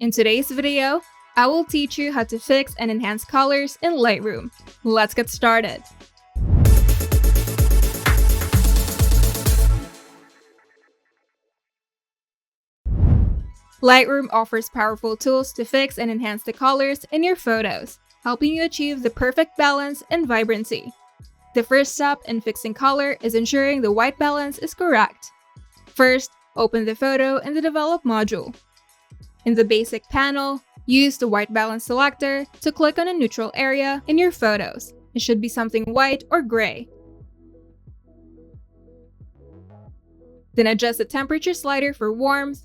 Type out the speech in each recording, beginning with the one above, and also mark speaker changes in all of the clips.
Speaker 1: In today's video, I will teach you how to fix and enhance colors in Lightroom. Let's get started. Lightroom offers powerful tools to fix and enhance the colors in your photos, helping you achieve the perfect balance and vibrancy. The first step in fixing color is ensuring the white balance is correct. First, open the photo in the Develop module. In the Basic panel, use the White Balance selector to click on a neutral area in your photos. It should be something white or gray. Then adjust the temperature slider for warmth.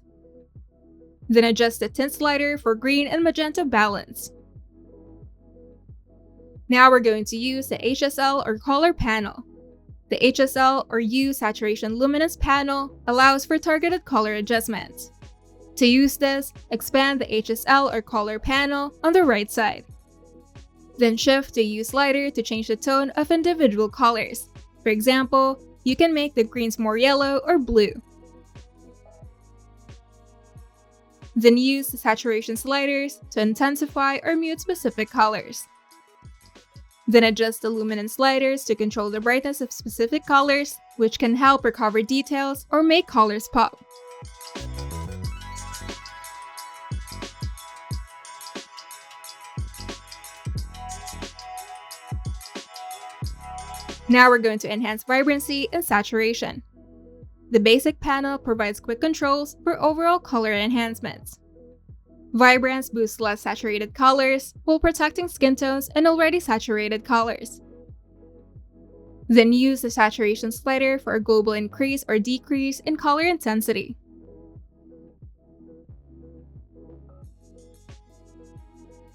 Speaker 1: Then adjust the tint slider for green and magenta balance. Now we're going to use the HSL or color panel. The HSL or Hue Saturation Luminance panel allows for targeted color adjustments. To use this, expand the HSL or color panel on the right side. Then shift the Hue slider to change the tone of individual colors. For example, you can make the greens more yellow or blue. Then use the saturation sliders to intensify or mute specific colors. Then adjust the luminance sliders to control the brightness of specific colors, which can help recover details or make colors pop. Now we're going to enhance vibrancy and saturation. The Basic panel provides quick controls for overall color enhancements. Vibrance boosts less saturated colors while protecting skin tones and already saturated colors. Then use the saturation slider for a global increase or decrease in color intensity.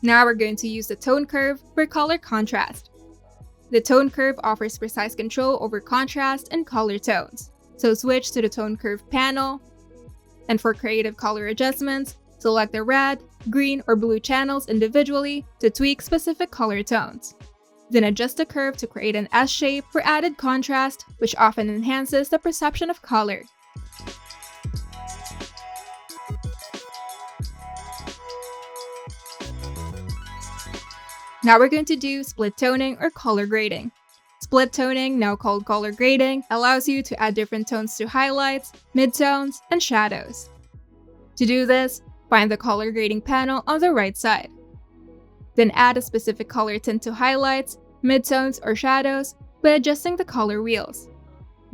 Speaker 1: Now we're going to use the tone curve for color contrast. The tone curve offers precise control over contrast and color tones, so switch to the tone curve panel. And for creative color adjustments, select the red, green, or blue channels individually to tweak specific color tones. Then adjust the curve to create an S shape for added contrast, which often enhances the perception of color. Now we're going to do split toning or color grading. Split toning, now called color grading, allows you to add different tones to highlights, midtones, and shadows. To do this, find the color grading panel on the right side. Then add a specific color tint to highlights, midtones, or shadows by adjusting the color wheels.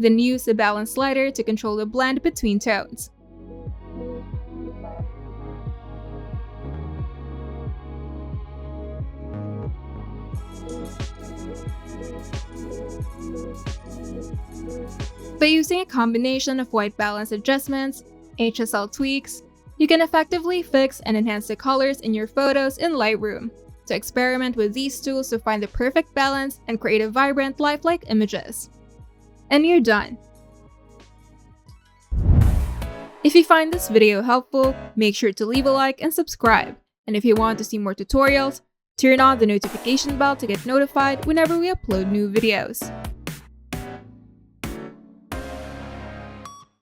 Speaker 1: Then use the balance slider to control the blend between tones. By using a combination of white balance adjustments, HSL tweaks, you can effectively fix and enhance the colors in your photos in Lightroom. So experiment with these tools to find the perfect balance and create a vibrant, lifelike images. And you're done! If you find this video helpful, make sure to leave a like and subscribe. And if you want to see more tutorials, turn on the notification bell to get notified whenever we upload new videos.